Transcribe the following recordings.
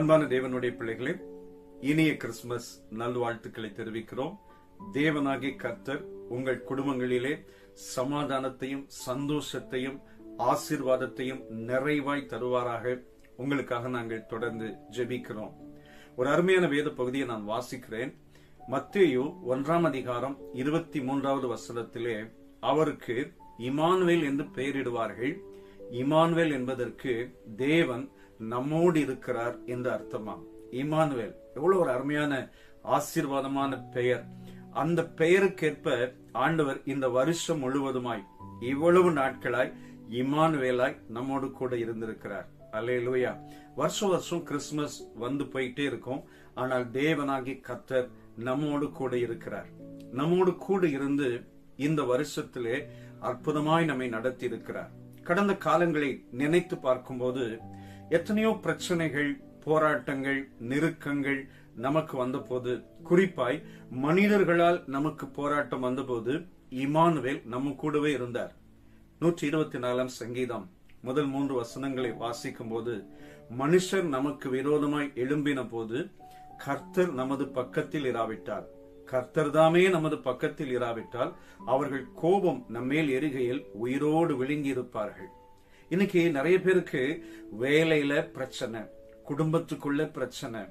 அன்பான தேவனுடைய பிள்ளைகளே, இனிய கிறிஸ்துமஸ் நல்வாழ்த்துக்களை தெரிவிக்கிறோம். தேவனாகிய கர்த்தர் உங்கள் குடும்பங்களிலே சமாதானத்தையும் சந்தோஷத்தையும் ஆசீர்வாதத்தையும் நிறைவாய் தருவாராக. உங்களுக்காக நாங்கள் தொடர்ந்து ஜெபிக்கிறோம். ஒரு அருமையான வேத பகுதியை நான் வாசிக்கிறேன். மத்தேயு 1 அதிகாரம் 23வது வசனத்திலே அவருக்கு இம்மானுவேல் என்று பெயரிடுவார்கள். இம்மானுவேல் என்பதற்கு தேவன் நம்மோடு இருக்கிறார் என்று அர்த்தமாம். இம்மானுவேல் எவ்வளவு ஒரு அருமையான ஆசீர்வாதமான பெயர். அந்த பெயருக்கேற்ப ஆண்டவர் இந்த வருஷம் முழுவதுமாய் இவ்வளவு நாட்களாய் இம்மானுவேலாய் நம்மோடு கூட இருந்திருக்கிறார். அல்லேலூயா. வருஷம் வருஷம் கிறிஸ்துமஸ் வந்து போயிட்டே இருக்கும். ஆனால் தேவனாகி கர்த்தர் நம்மோடு கூட இருக்கிறார். நம்மோடு கூட இருந்து இந்த வருஷத்திலே அற்புதமாய் நம்மை நடத்தி இருக்கிறார். கடந்த காலங்களை நினைத்து பார்க்கும்போது எத்தனையோ பிரச்சனைகள், போராட்டங்கள், நெருக்கங்கள் நமக்கு வந்தபோது, குறிப்பாய் மனிதர்களால் நமக்கு போராட்டம் வந்தபோது இம்மானுவேல் நம்ம கூடவே இருந்தார். 124 சங்கீதம் முதல் 3 வசனங்களை வாசிக்கும் போது, மனுஷர் நமக்கு விரோதமாய் எழும்பின போது கர்த்தர் நமது பக்கத்தில் இராவிட்டார், கர்த்தர் தாமே நமது பக்கத்தில் இராவிட்டால் அவர்கள் கோபம் நம்மேல் எரிகையில் உயிரோடு விழுங்கி இருப்பார்கள். இன்னைக்கு நிறைய பேருக்கு வேலையில பிரச்சனை, குடும்பத்துக்குள்ள பிரச்சனை,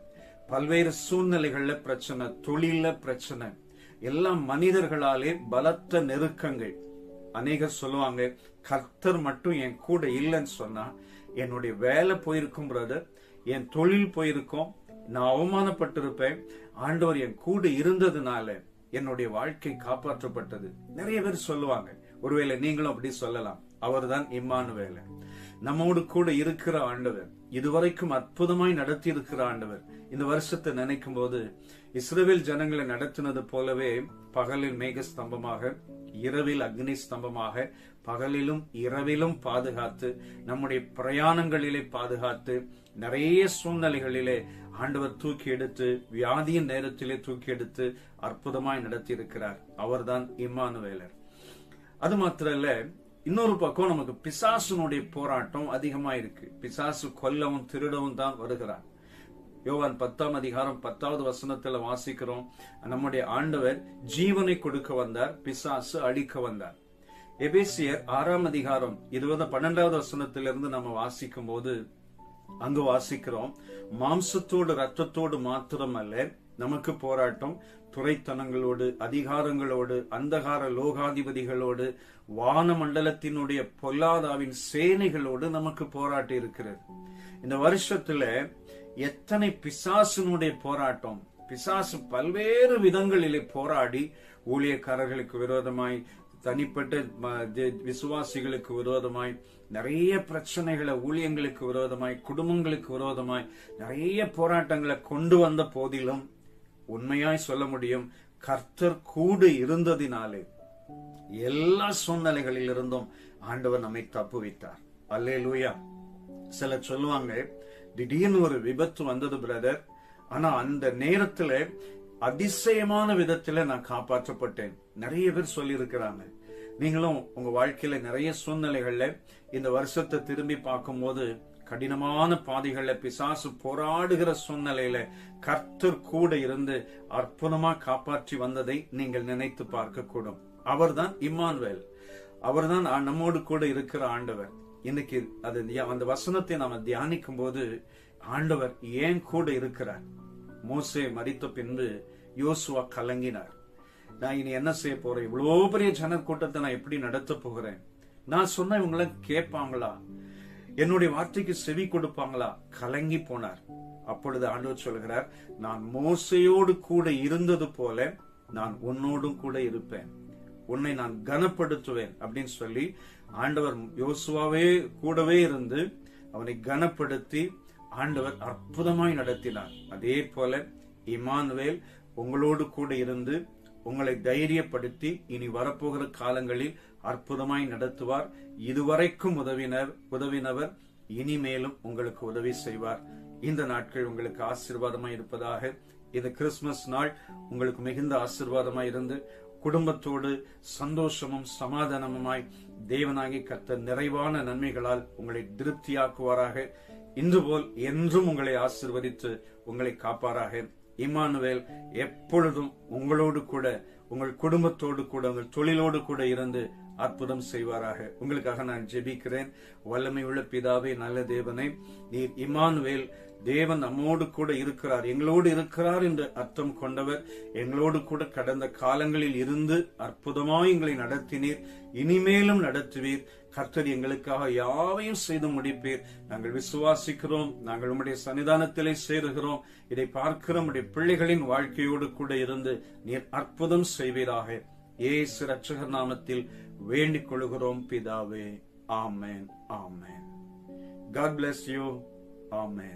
பல்வேறு சூழ்நிலைகள்ல பிரச்சனை, தொழில பிரச்சனை, எல்லாம் மனிதர்களாலே பலத்த நெருக்கங்கள். அநேகர் சொல்லுவாங்க, கர்த்தர் மட்டும் என் கூட இல்லைன்னு சொன்னா என்னுடைய வேலை போயிருக்கும் பிரதர், என் தொழில் போயிருக்கும், நான் அவமானப்பட்டிருப்பேன், ஆண்டவர் என் கூட இருந்ததுனால என்னுடைய வாழ்க்கை காப்பாற்றப்பட்டது. நிறைய பேர் சொல்லுவாங்க. ஒருவேளை நீங்களும் அப்படி சொல்லலாம். அவர்தான் இம்மானுவேல், நம்மோடு கூட இருக்கிற ஆண்டவர், இதுவரைக்கும் அற்புதமாய் நடத்தி இருக்கிற ஆண்டவர். இந்த வருஷத்தை நினைக்கும் போது இஸ்ரவேல் ஜனங்களை நடத்தினது போலவே பகலில் மேக ஸ்தம்பமாக, இரவில் அக்னி ஸ்தம்பமாக, பகலிலும் இரவிலும் பாதுகாத்து, நம்முடைய பிரயாணங்களிலே பாதுகாத்து, நிறைய சூழ்நிலைகளிலே ஆண்டவர் தூக்கி எடுத்து, வியாதியின் நேரத்திலே தூக்கி எடுத்து அற்புதமாய் நடத்தி இருக்கிறார். அவர்தான் இம்மானுவேலர். அது மாத்திரல்ல, இன்னொரு பக்கம் நமக்கு பிசாசுனுடைய போராட்டம் அதிகமா இருக்கு. பிசாசு கொல்லவும் திருடவும் தான் வருகிறார். யோவான் 10 அதிகாரம் 10வது வசனத்துல வாசிக்கிறோம், நம்முடைய ஆண்டவர் ஜீவனை கொடுக்க வந்தார், பிசாசு அழிக்க வந்தார். எபேசியர் 6 அதிகாரம் 12வது வசனத்திலிருந்து நம்ம வாசிக்கும் போது அங்கு வாசிக்கிறோம், மாம்சத்தோடு ரத்தத்தோடு மாத்திரம் அல்ல நமக்கு போராட்டம், துரைத்தனங்களோடு, அதிகாரங்களோடு, அந்தகார லோகாதிபதிகளோடு, வானமண்டலத்தினுடைய பொல்லாதாவின் சேனைகளோடு நமக்கு போராட்டம் இருக்கிறது. இந்த வருஷத்துல எத்தனை பிசாசினுடைய போராட்டம். பிசாசு பல்வேறு விதங்களிலே போராடி ஊழியக்காரர்களுக்கு விரோதமாய், தனிப்பட்ட விசுவாசிகளுக்கு விரோதமாய், நிறைய பிரச்சனைகளை ஊழியங்களுக்கு விரோதமாய், குடும்பங்களுக்கு விரோதமாய் நிறைய போராட்டங்களை கொண்டு வந்த போதிலும் உண்மையாய் சொல்ல முடியும், கர்த்தர் கூட இருந்ததினாலே எல்லா சூழ்நிலைகளில் இருந்தும் ஆண்டவர் நம்மை தப்புவித்தார். அல்லேலூயா. சிலர் சொல்லுவாங்க, திடீர்னு ஒரு விபத்து வந்தது பிரதர், ஆனா அந்த நேரத்துல அதிசயமான விதத்துல நான் காப்பாற்றப்பட்டேன். நிறைய பேர் சொல்லி இருக்கிறாங்க. நீங்களும் உங்க வாழ்க்கையில நிறைய சூழ்நிலைகள்ல இந்த வருஷத்தை திரும்பி பார்க்கும் போது, கடினமான பாதைகள்ல பிசாசு போராடுகிற சூழ்நிலையில கர்த்தர் கூட இருந்து அற்புதமா காப்பாற்றி வந்ததை நீங்கள் நினைத்து பார்க்க கூடும். அவர்தான் இம்மானுவேல். அவர்தான் நம்மோடு கூட இருக்கிற ஆண்டவர். இன்னைக்கு அந்த வசனத்தை நாம தியானிக்கும் போது, ஆண்டவர் ஏன் கூட இருக்கிறார். மோசே மரித்த பின்பு யோசுவா கலங்கினார். நான் இனி என்ன செய்ய போறேன், இவ்வளவு பெரிய ஜன கூட்டத்தை நான் எப்படி நடத்த போகிறேன், நான் சொன்ன இவங்களை கேட்பாங்களா, என்னுடைய வார்த்தைக்கு செவி கொடுப்பாங்களா, கலங்கி போனார். அப்பொழுது ஆண்டவர் சொல்கிறார், நான் மோசையோடு கூட இருந்தது போல நான் உன்னோடும் கூட இருப்பேன், உன்னை நான் கனப்படுத்துவேன் அப்படின்னு சொல்லி ஆண்டவர் யோசுவாவே கூடவே இருந்து அவனை கனப்படுத்தி ஆண்டவர் அற்புதமாய் நடத்தினார். அதே போல இம்மானுவேல் உங்களோடு கூட இருந்து உங்களை தைரியப்படுத்தி இனி வரப்போகிற காலங்களில் அற்புதமாய் நடத்துவார். இதுவரைக்கும் உதவினவர் இனிமேலும் உங்களுக்கு உதவி செய்வார். இந்த நாட்கள் உங்களுக்கு ஆசீர்வாதமாய் இருப்பதாக. இந்த கிறிஸ்துமஸ் நாள் உங்களுக்கு மிகுந்த ஆசீர்வாதமாய் இருந்து குடும்பத்தோடு சந்தோஷமும் சமாதானமுமாய் தேவனாகி கர்த்தர் நிறைவான நன்மைகளால் உங்களை திருப்தியாக்குவாராக. இன்று போல் என்றும் உங்களை ஆசீர்வதித்து உங்களை காப்பாராக. இம்மானுவேல் எப்பொழுதும் உங்களோடு கூட, உங்கள் குடும்பத்தோடு கூட, உங்கள் தொழிலோடு கூட இருந்து அற்புதம் செய்வாராக. உங்களுக்காக நான் ஜெபிக்கிறேன். வல்லமை உள்ள பிதாவே, நல்ல தேவனே, நீர் இம்மானுவேல், தேவன் நம்மோடு கூட இருக்கிறார், எங்களோடு இருக்கிறார் என்று அர்த்தம் கொண்டவர். எங்களோடு கூட கடந்த காலங்களில் இருந்து அற்புதமாய் எங்களை நடத்தினீர், இனிமேலும் நடத்துவீர். கர்த்தர் எங்களுக்காக யாவையும் செய்து முடிப்பீர். நாங்கள் விசுவாசிக்கிறோம். நாங்கள் உம்முடைய சன்னிதானத்திலே சேருகிறோம். இதை பார்க்கிற உம்முடைய பிள்ளைகளின் வாழ்க்கையோடு கூட இருந்து நீர் அற்புதம் செய்வீராக. இயேசு இரட்சகர் நாமத்தில் வேண்டிக் கொள்கிறோம் பிதாவே. ஆமென், ஆமென். God bless you. Amen.